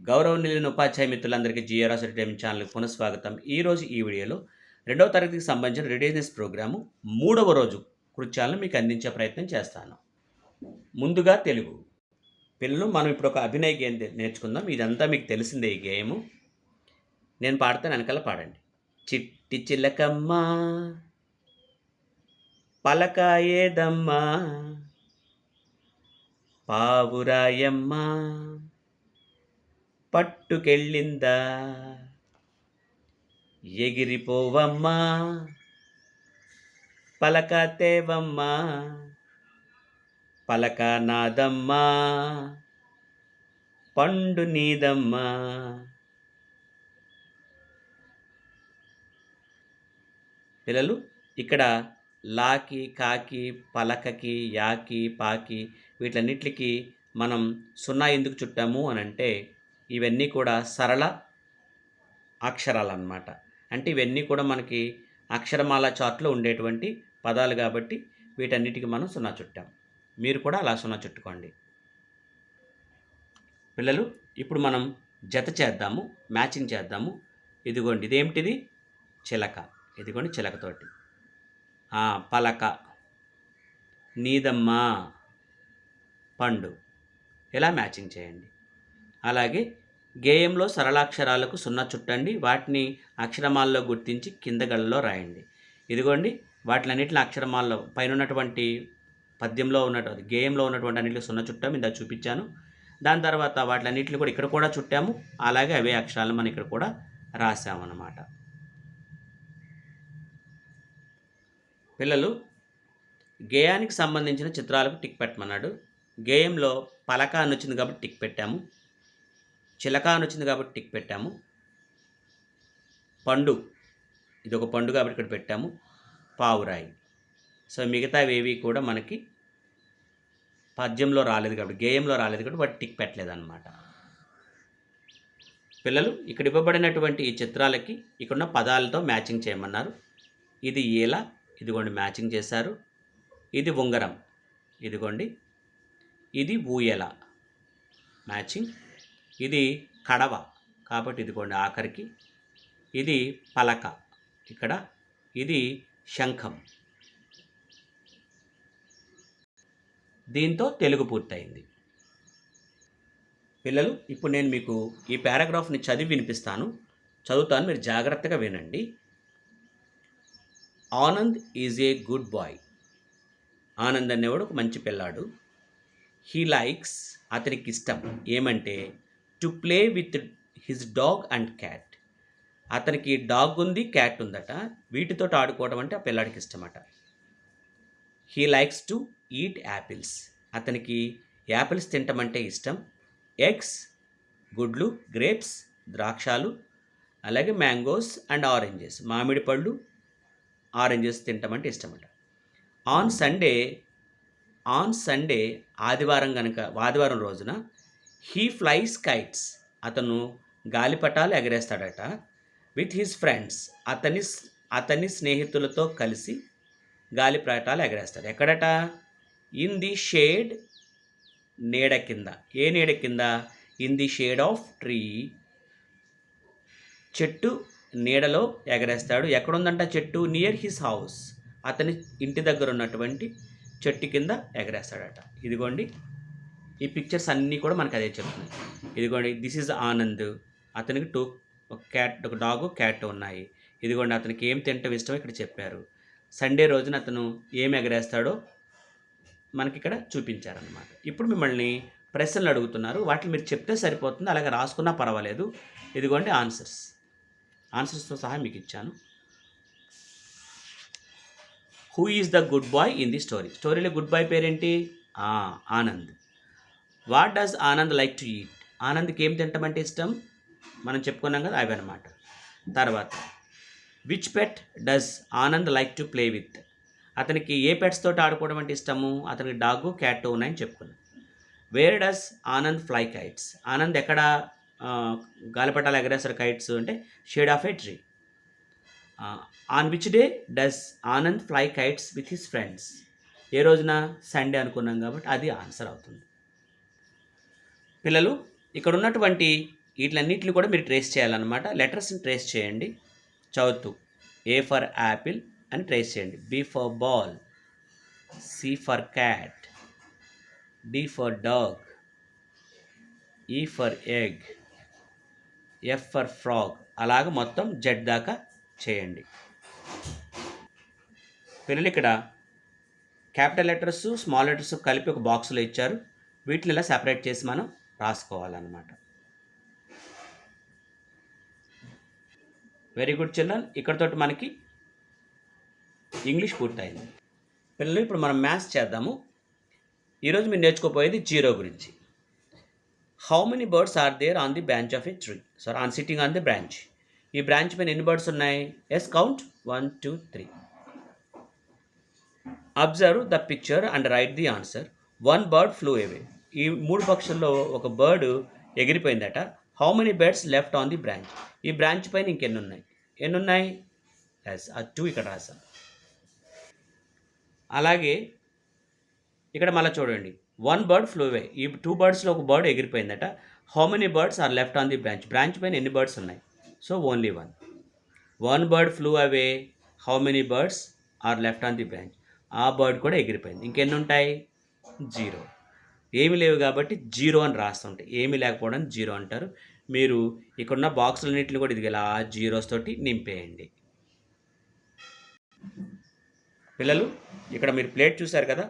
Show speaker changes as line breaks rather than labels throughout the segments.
గౌరవనీయులైన ఉపాధ్యాయ మిత్రులందరికీ GRR time ఛానల్కి పునఃస్వాగతం. ఈరోజు ఈ వీడియోలో రెండవ తరగతికి సంబంధించిన రెడీనెస్ ప్రోగ్రాము 3వ రోజు కృత్యాలను మీకు అందించే ప్రయత్నం చేస్తాను. ముందుగా తెలుగు. పిల్లలు, మనం ఇప్పుడు ఒక అభినయ గేమ్ నేర్చుకుందాం. ఇదంతా మీకు తెలిసిందే ఈ గేము. నేను పాడతాను, వెనకాల పాడండి. చిట్టి చిలకమ్మ పలకాయేదమ్మా పావురాయమ్మ పట్టుకెళ్ళిందా ఎగిరిపోవమ్మా పలక తేవమ్మా పలక నాదమ్మా పండు నీదమ్మా. పిల్లలు, ఇక్కడ లాకి, కాకి, పలకకి, యాకి, పాకి వీటన్నిటికి మనం 0 ఎందుకు చుట్టాము అని అంటే, ఇవన్నీ కూడా సరళ అక్షరాలు అన్నమాట. అంటే ఇవన్నీ కూడా మనకి అక్షరమాల చార్ట్లో ఉండేటువంటి పదాలు కాబట్టి వీటన్నిటికి మనం 0 చుట్టాం. మీరు కూడా అలా 0 చుట్టుకోండి. పిల్లలు, ఇప్పుడు మనం జత చేద్దాము, మ్యాచింగ్ చేద్దాము. ఇదిగోండి, ఇదేమిటిది? చిలక. ఇదిగోండి చిలకతోటి. పలక, నీదమ్మా, పండు. ఇలా మ్యాచింగ్ చేయండి. అలాగే గేయంలో సరళాక్షరాలకు 0 చుట్టండి. వాటిని అక్షరమాలలో గుర్తించి కింద గళ్ళలో రాయండి. ఇదిగోండి, వాటిలన్నిటిని అక్షరమాలలో పైన ఉన్నటువంటి పద్యంలో ఉన్నటువంటి గేయంలో ఉన్నటువంటి అన్నింటిలో 0 చుట్టాము. ఇందా చూపించాను. దాని తర్వాత వాటిలన్నింటిని కూడా ఇక్కడ కూడా చుట్టాము. అలాగే అవే అక్షరాలను మనం ఇక్కడ కూడా రాసామన్నమాట. పిల్లలు, గేయానికి సంబంధించిన చిత్రాలకు టిక్ పెట్టమన్నాడు. గేయంలో పలక అని వచ్చింది కాబట్టి టిక్ పెట్టాము. చిలక అని వచ్చింది కాబట్టి టిక్ పెట్టాము. పండు, ఇది ఒక పండు కాబట్టి ఇక్కడ పెట్టాము. పావురాయి. సో మిగతావేవి కూడా మనకి పద్యంలో రాలేదు కాబట్టి, గేయంలో రాలేదు కాబట్టి వాటి టిక్ పెట్టలేదన్నమాట. పిల్లలు, ఇక్కడ ఇవ్వబడినటువంటి ఈ చిత్రాలకి ఇక్కడున్న పదాలతో మ్యాచింగ్ చేయమన్నారు. ఇది ఈల, ఇదిగోండి మ్యాచింగ్ చేశారు. ఇది ఉంగరం, ఇదిగోండి. ఇది ఊయల, మ్యాచింగ్. ఇది కడవ కాబట్టి ఇదిగోండి ఆఖరికి. ఇది పలక ఇక్కడ. ఇది శంఖం. దీంతో తెలుగు పూర్తయింది. పిల్లలు, ఇప్పుడు నేను మీకు ఈ పారాగ్రాఫ్ని చదివి వినిపిస్తాను. చదువుతాను, మీరు జాగ్రత్తగా వినండి. Anand is a good boy. Anand అనేవాడు ఒక మంచి పిల్లాడు. హీ లైక్స్, అతనికి ఇష్టం ఏమంటే, to play with his dog and cat. అతనికి డాగ్ ఉంది, క్యాట్ ఉందట. వీటితో ఆడుకోవడం అంటే ఆ పిల్లాడికి ఇష్టమట. He likes to eat apples. అతనికి యాపిల్స్ తినటమంటే ఇష్టం. ఎగ్స్, గుడ్లు, గ్రేప్స్, ద్రాక్షాలు, అలాగే మ్యాంగోస్ అండ్ ఆరెంజెస్, మామిడి పళ్ళు, ఆరెంజెస్ తినటమంటే ఇష్టమట. ఆన్ సండే ఆదివారం రోజున హీ ఫ్లైస్ కైట్స్. అతను గాలిపటాలు ఎగరేస్తాడట. విత్ హిస్ ఫ్రెండ్స్, అతని స్నేహితులతో కలిసి గాలిపటాలు ఎగరేస్తాడు. ఎక్కడట? ఇన్ ది షేడ్, నీడ కింద. ఏ నీడ కింద? In the shade of tree, చెట్టు నీడలో ఎగరేస్తాడు. ఎక్కడుందంట చెట్టు? నియర్ హిస్ హౌస్, అతని ఇంటి దగ్గర ఉన్నటువంటి చెట్టు కింద ఎగరేస్తాడట. ఇదిగోండి, ఈ పిక్చర్స్ అన్నీ కూడా మనకు అదే చెప్తున్నాయి. ఇదిగోండి, దిస్ ఈజ్ ఆనంద్. అతనికి ఒక డాగు, క్యాట్ ఉన్నాయి. ఇదిగోండి, అతనికి ఏం తింటం ఇష్టమో ఇక్కడ చెప్పారు. సండే రోజున అతను ఏం ఎగరేస్తాడో మనకి ఇక్కడ చూపించారనమాట. ఇప్పుడు మిమ్మల్ని ప్రశ్నలు అడుగుతున్నారు. వాటిని మీరు చెప్తే సరిపోతుంది, అలాగే రాసుకున్నా పర్వాలేదు. ఇదిగోండి ఆన్సర్స్తో సహా మీకు ఇచ్చాను. Who is the good boy in the story? స్టోరీలో గుడ్ బాయ్ పేరేంటి? Anand. What does Anand like to eat? ఆనంద్కి ఏం తింటామంటే ఇష్టం? మనం చెప్పుకున్నాం కదా, అవి అనమాట. తర్వాత which pet does Anand like to play with? అతనికి ఏ పెట్స్ తోటి ఆడుకోవడం అంటే ఇష్టము? అతనికి డాగు, క్యాట్ ఉన్నాయని చెప్పుకున్నాం. Where does Anand fly kites? Anand ఎక్కడ గాలిపటాలు ఎగరేస్తారు కైట్స్ అంటే? Shade of a tree. On which day does Anand fly kites with his friends? ఏ రోజున? సండే అనుకున్నాం కాబట్టి అది ఆన్సర్ అవుతుంది. పిల్లలు, ఇక్కడ ఉన్నటువంటి వీటిలన్నిటిని కూడా మీరు ట్రేస్ చేయాలన్నమాట. లెటర్స్ని ట్రేస్ చేయండి చదువుతూ. ఏ ఫర్ యాపిల్ అని ట్రేస్ చేయండి. B for ball, C for cat, D for dog, E for egg, F for frog, అలాగ మొత్తం జెడ్ దాకా చేయండి. పిల్లలు ఇక్కడ క్యాపిటల్ లెటర్స్ స్మాల్ లెటర్స్ కలిపి ఒక బాక్స్లో ఇచ్చారు. వీటిని ఇలా సెపరేట్ చేసి మనం రాసుకోవాలన్నమాట. Very good children. ఇక్కడతోటి మనకి ఇంగ్లీష్ పూర్తయింది. పిల్లలు ఇప్పుడు మనం మ్యాథ్స్ చేద్దాము. ఈరోజు మీరు నేర్చుకోపోయేది జీరో గురించి. How many birds are there on the branch of a tree? Sir on sitting on the branch. ఈ బ్రాంచ్ పైన ఎన్ని బర్డ్స్ ఉన్నాయి? Yes, count 1 2 3. Observe the picture and write the answer. 1 bird flew away. ఈ 3 పక్షుల్లో ఒక bird ఎగిరిపోయిందట. How many birds left on the branch? ఈ branch పైన ఇంకెన్ని ఉన్నాయి? ఎన్ని ఉన్నాయి? ఎస్, ఆ 2 ఇక్కడ రాసాం. అలాగే ఇక్కడ మళ్ళీ చూడండి, 1 బర్డ్ ఫ్లూ అవే. ఈ 2 బర్డ్స్లో ఒక బర్డ్ ఎగిరిపోయిందట. How many birds are left on the branch? Branch పైన ఎన్ని బర్డ్స్ ఉన్నాయి? So only 1. 1 bird flew away. How many birds are left on the branch? ఆ బర్డ్ కూడా ఎగిరిపోయింది. ఇంకెన్ని ఉంటాయి? 0. ఏమి లేవు కాబట్టి 0 అని రాస్తుంటాయి. ఏమి లేకపోవడం 0 అంటారు. మీరు ఇక్కడున్న బాక్సులన్నింటిని కూడా ఇది ఇలా జీరోస్ తోటి నింపేయండి. పిల్లలు ఇక్కడ మీరు ప్లేట్ చూశారు కదా,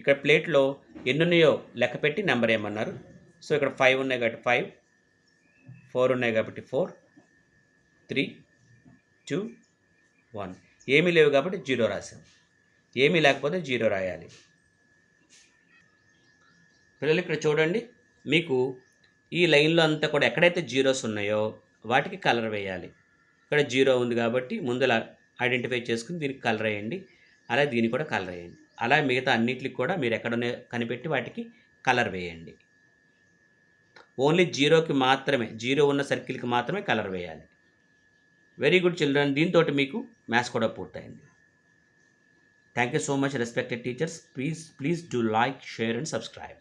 ఇక్కడ ప్లేట్లో ఎన్ని ఉన్నాయో లెక్క పెట్టి నెంబర్ ఏమన్నారు. సో ఇక్కడ 5 ఉన్నాయి కాబట్టి 5, 4 ఉన్నాయి కాబట్టి 4, 3 2 1. ఏమీ లేవు కాబట్టి 0 రాసాం. ఏమీ లేకపోతే 0 రాయాలి. పిల్లలు ఇక్కడ చూడండి, మీకు ఈ లైన్లో అంతా కూడా ఎక్కడైతే జీరోస్ ఉన్నాయో వాటికి కలర్ వేయాలి. ఇక్కడ 0 ఉంది కాబట్టి ముందులా ఐడెంటిఫై చేసుకుని దీనికి కలర్ వేయండి. అలా దీనికి కూడా కలర్ వేయండి. అలా మిగతా అన్నిటికి కూడా మీరు ఎక్కడనే కనిపెట్టి వాటికి కలర్ వేయండి. ఓన్లీ 0కి మాత్రమే, 0 ఉన్న సర్కిల్కి మాత్రమే కలర్ వేయాలి. Very good children. దీంతో మీకు మ్యాథ్స్ కూడా పూర్తయింది. Thank you so much respected teachers. Please do like, share and subscribe.